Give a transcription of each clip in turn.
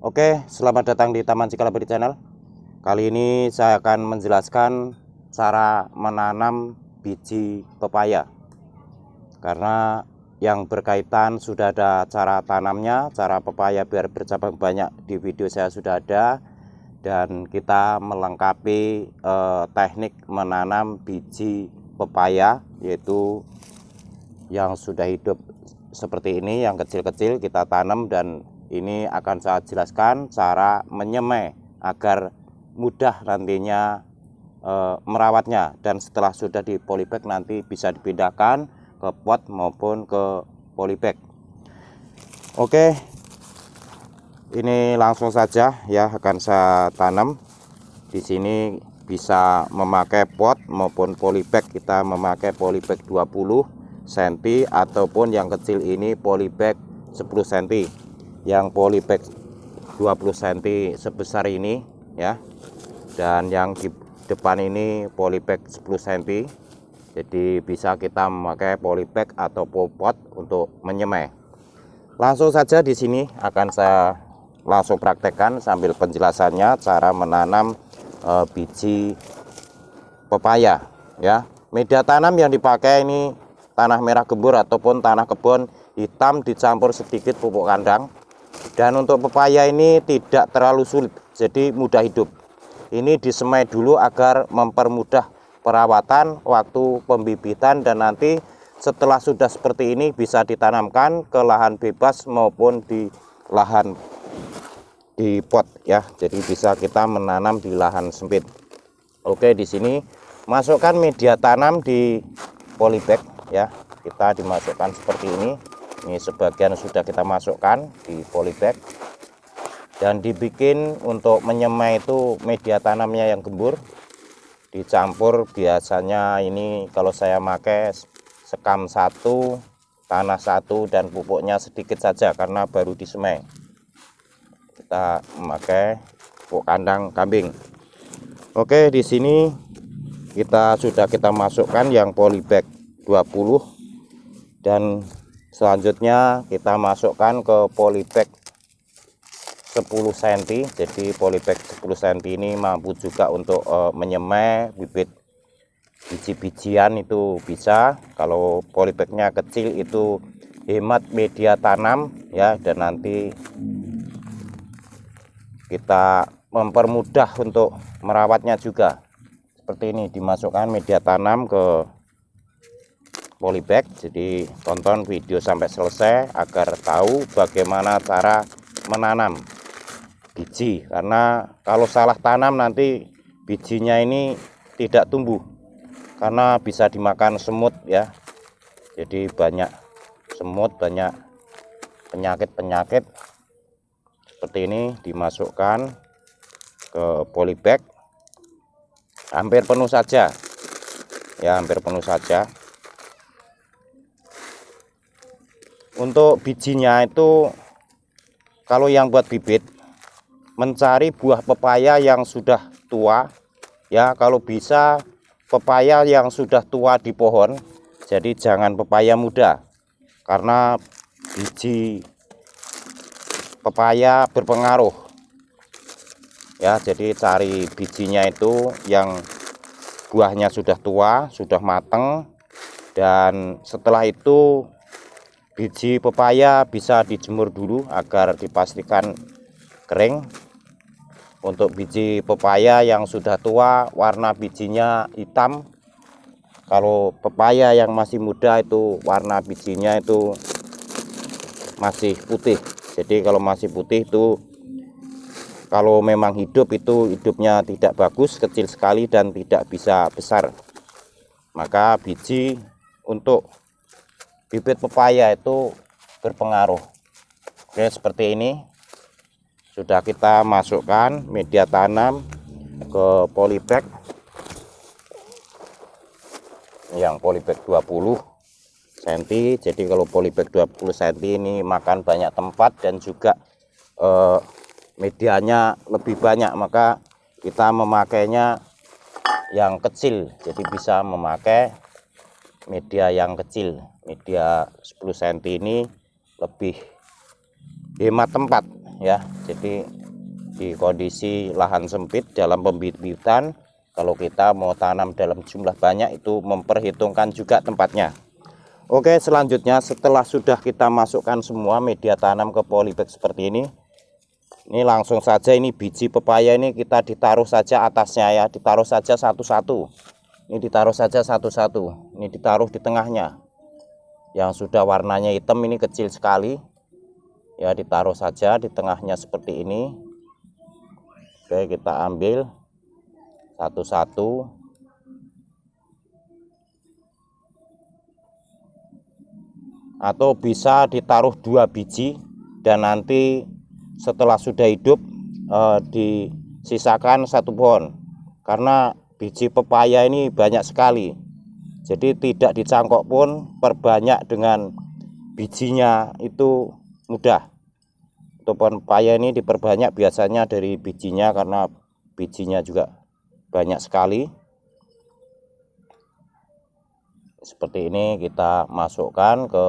Oke, selamat datang di Taman Cikalabadi Channel. Kali ini saya akan menjelaskan cara menanam biji pepaya. Karena yang berkaitan sudah ada cara tanamnya, cara pepaya biar bercabang banyak di video saya sudah ada. Dan kita melengkapi teknik menanam biji pepaya, yaitu yang sudah hidup seperti ini, yang kecil-kecil kita tanam. Dan ini akan saya jelaskan cara menyemai agar mudah nantinya merawatnya, dan setelah sudah di polybag nanti bisa dipindahkan ke pot maupun ke polybag. Oke, ini langsung saja ya akan saya tanam. Di sini bisa memakai pot maupun polybag. Kita memakai polybag 20 cm ataupun yang kecil ini polybag 10 cm. Yang polybag 20 cm sebesar ini ya, dan yang di depan ini polybag 10 cm. Jadi bisa kita memakai polybag atau pot untuk menyemai. Langsung saja di sini akan saya langsung praktekkan sambil penjelasannya cara menanam biji pepaya ya. Media tanam yang dipakai ini tanah merah gembur ataupun tanah kebun hitam dicampur sedikit pupuk kandang. Dan untuk pepaya ini tidak terlalu sulit, jadi mudah hidup. Ini disemai dulu agar mempermudah perawatan waktu pembibitan, dan nanti setelah sudah seperti ini bisa ditanamkan ke lahan bebas maupun di lahan di pot ya. Jadi bisa kita menanam di lahan sempit. Oke, di sini masukkan media tanam di polybag ya. Kita dimasukkan seperti ini. Ini sebagian sudah kita masukkan di polybag. Dan dibikin untuk menyemai itu media tanamnya yang gembur. Dicampur biasanya ini kalau saya pakai sekam 1, tanah 1, dan pupuknya sedikit saja karena baru disemai. Kita memakai pupuk kandang kambing. Oke, di sini kita masukkan yang polybag 20, dan selanjutnya kita masukkan ke polybag 10 cm. Jadi polybag 10 cm ini mampu juga untuk menyemai bibit biji-bijian, itu bisa. Kalau polybagnya kecil itu hemat media tanam ya, dan nanti kita mempermudah untuk merawatnya juga. Seperti ini, dimasukkan media tanam ke polybag. Jadi tonton video sampai selesai agar tahu bagaimana cara menanam biji, karena kalau salah tanam nanti bijinya ini tidak tumbuh karena bisa dimakan semut ya. Jadi banyak semut, banyak penyakit-penyakit. Seperti ini, dimasukkan ke polybag hampir penuh saja ya, hampir penuh saja. Untuk bijinya itu kalau yang buat bibit, mencari buah pepaya yang sudah tua ya. Kalau bisa pepaya yang sudah tua di pohon, jadi jangan pepaya muda, karena biji pepaya berpengaruh ya. Jadi cari bijinya itu yang buahnya sudah tua, sudah matang, dan setelah itu biji pepaya bisa dijemur dulu agar dipastikan kering. Untuk biji pepaya yang sudah tua, warna bijinya hitam. Kalau pepaya yang masih muda itu warna bijinya itu masih putih. Jadi kalau masih putih itu, kalau memang hidup itu hidupnya tidak bagus, kecil sekali dan tidak bisa besar. Maka biji untuk bibit pepaya itu berpengaruh. Oke, seperti ini sudah kita masukkan media tanam ke polybag yang polybag 20 cm. Jadi kalau polybag 20 cm ini makan banyak tempat dan juga medianya lebih banyak, maka kita memakainya yang kecil. Jadi bisa memakai media yang kecil. Media 10 cm ini lebih hemat tempat ya. Jadi di kondisi lahan sempit dalam pembibitan, kalau kita mau tanam dalam jumlah banyak itu memperhitungkan juga tempatnya. Oke, selanjutnya setelah sudah kita masukkan semua media tanam ke polybag seperti ini langsung saja ini biji pepaya ini kita ditaruh saja atasnya ya, ditaruh saja satu-satu. Ini ditaruh saja satu-satu. Ini ditaruh di tengahnya. Yang sudah warnanya hitam ini kecil sekali. Ya, ditaruh saja di tengahnya seperti ini. Oke, kita ambil satu-satu. Atau bisa ditaruh 2 biji dan nanti setelah sudah hidup disisakan 1 pohon, karena biji pepaya ini banyak sekali, jadi tidak dicangkok pun perbanyak dengan bijinya itu mudah. Untuk pohon pepaya ini diperbanyak biasanya dari bijinya, karena bijinya juga banyak sekali. Seperti ini kita masukkan ke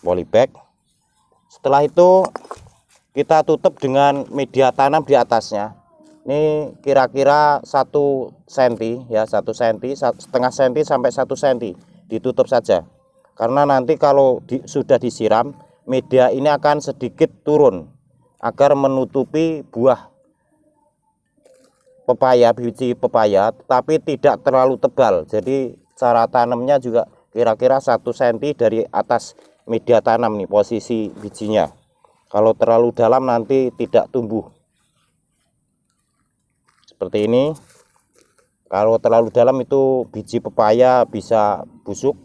polybag. Setelah itu kita tutup dengan media tanam di atasnya. Ini kira-kira 1 cm ya, 1 cm, setengah cm sampai 1 cm. Ditutup saja. Karena nanti kalau sudah disiram, media ini akan sedikit turun agar menutupi buah pepaya, biji pepaya, tapi tidak terlalu tebal. Jadi cara tanamnya juga kira-kira 1 cm dari atas media tanam nih posisi bijinya. Kalau terlalu dalam nanti tidak tumbuh. Seperti ini. Kalau terlalu dalam itu biji pepaya bisa busuk.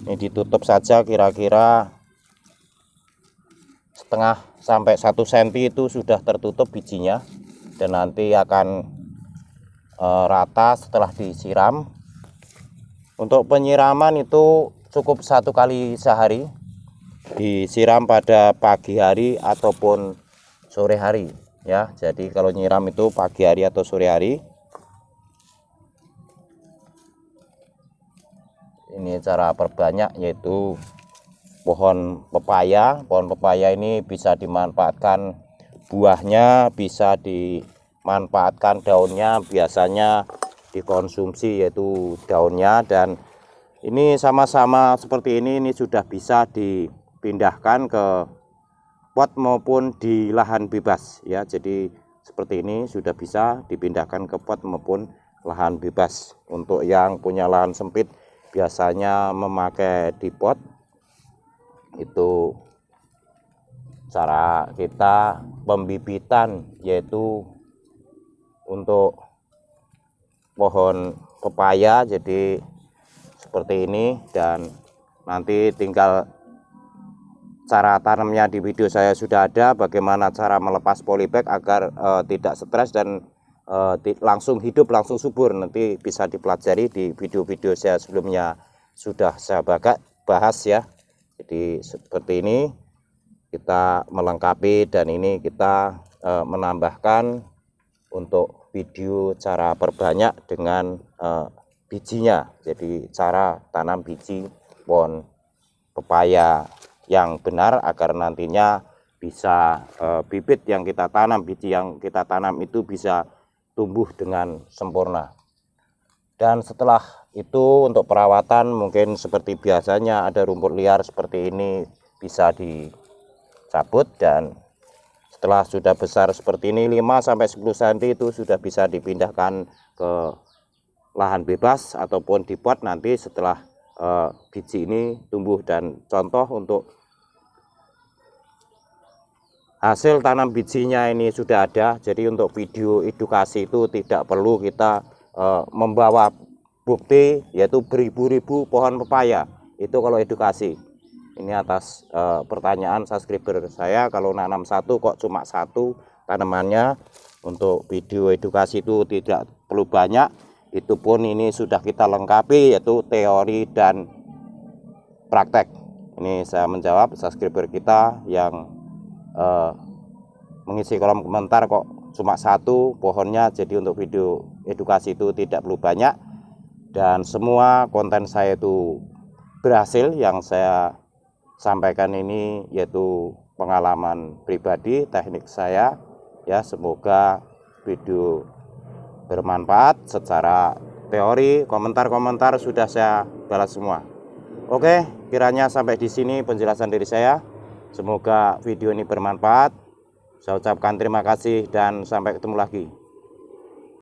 Ini ditutup saja kira-kira setengah sampai 1 cm itu sudah tertutup bijinya. Dan nanti akan rata setelah disiram. Untuk penyiraman itu cukup 1 kali sehari, disiram pada pagi hari ataupun sore hari ya. Jadi kalau nyiram itu pagi hari atau sore hari. Ini cara perbanyak, yaitu pohon pepaya. Pohon pepaya ini bisa dimanfaatkan buahnya, bisa dimanfaatkan daunnya, biasanya dikonsumsi yaitu daunnya. Dan ini sama-sama seperti ini sudah bisa dipindahkan ke pot maupun di lahan bebas ya. Jadi seperti ini sudah bisa dipindahkan ke pot maupun lahan bebas. Untuk yang punya lahan sempit biasanya memakai di pot. Itu cara kita pembibitan, yaitu untuk pohon pepaya. Jadi seperti ini, dan nanti tinggal cara tanamnya di video saya sudah ada, bagaimana cara melepas polybag agar tidak stres dan langsung hidup, langsung subur. Nanti bisa dipelajari di video-video saya sebelumnya, sudah saya bahas ya. Jadi seperti ini kita melengkapi, dan ini kita menambahkan untuk video cara perbanyak dengan bijinya. Jadi cara tanam biji pohon pepaya yang benar agar nantinya bisa bibit yang kita tanam, biji yang kita tanam itu bisa tumbuh dengan sempurna. Dan setelah itu untuk perawatan mungkin seperti biasanya, ada rumput liar seperti ini bisa dicabut, dan setelah sudah besar seperti ini 5-10 cm itu sudah bisa dipindahkan ke lahan bebas ataupun di pot nanti setelah biji ini tumbuh. Dan contoh untuk hasil tanam bijinya ini sudah ada. Jadi untuk video edukasi itu tidak perlu kita membawa bukti, yaitu beribu-ribu pohon pepaya. Itu kalau edukasi. Ini atas pertanyaan subscriber saya, kalau nanam 1 kok cuma 1 tanamannya. Untuk video edukasi itu tidak perlu banyak. Itu pun ini sudah kita lengkapi, yaitu teori dan praktek. Ini saya menjawab subscriber kita yang mengisi kolom komentar kok cuma 1 pohonnya. Jadi untuk video edukasi itu tidak perlu banyak, dan semua konten saya itu berhasil yang saya sampaikan ini yaitu pengalaman pribadi, teknik saya ya. Semoga video bermanfaat. Secara teori, komentar-komentar sudah saya balas semua. Oke, kiranya sampai di sini penjelasan dari saya. Semoga video ini bermanfaat. Saya ucapkan terima kasih dan sampai ketemu lagi.